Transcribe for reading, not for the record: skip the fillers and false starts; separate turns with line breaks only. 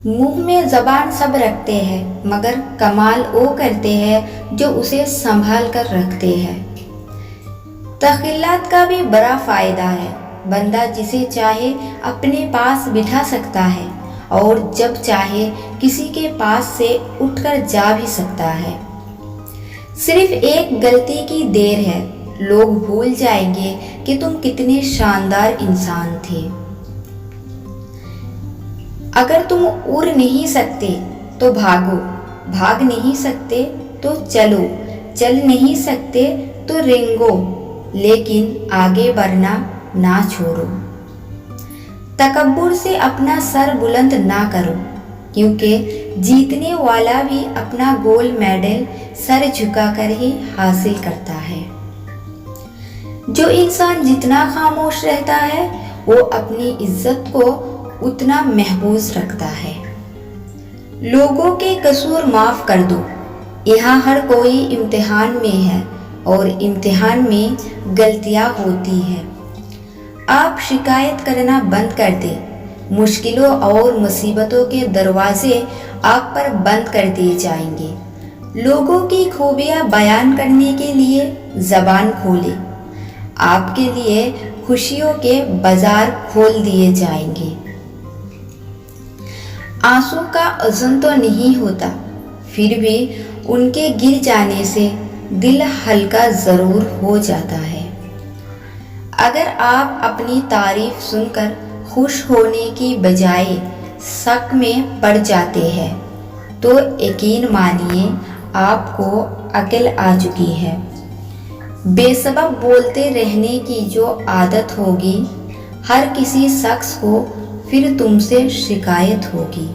मुंह में जबान सब रखते हैं, मगर कमाल वो करते हैं जो उसे संभाल कर रखते हैं। तखिलात का भी बड़ा फायदा है। बंदा जिसे चाहे अपने पास बिठा सकता है और जब चाहे किसी के पास से उठकर जा भी सकता है। सिर्फ एक गलती की देर है, लोग भूल जाएंगे कि तुम कितने शानदार इंसान थे। अगर तुम उड़ नहीं सकते तो भागो, भाग नहीं सकते तो चलो, चल नहीं सकते तो रेंगो, लेकिन आगे बढ़ना ना छोड़ो। तकब्बुर से अपना सर बुलंद ना करो, क्योंकि जीतने वाला भी अपना गोल्ड मेडल सर झुकाकर ही हासिल करता है। जो इंसान जितना खामोश रहता है वो अपनी इज्जत को उतना महफूज रखता है। लोगों के कसूर माफ कर दो। यहाँ हर कोई इम्तिहान में है और इम्तिहान में गलतियाँ होती है। आप शिकायत करना बंद कर दें, मुश्किलों और मुसीबतों के दरवाजे आप पर बंद कर दिए जाएंगे। लोगों की खूबियाँ बयान करने के लिए जबान खोलें, आपके लिए खुशियों के बाजार खोल दिए जाएंगे। आंसू का वजन तो नहीं होता, फिर भी उनके गिर जाने से दिल हल्का जरूर हो जाता है। अगर आप अपनी तारीफ सुनकर खुश होने की बजाय शक में पड़ जाते हैं तो यकीन मानिए आपको अकल आ चुकी है। बेसबब बोलते रहने की जो आदत होगी, हर किसी शख्स को फिर तुमसे शिकायत होगी।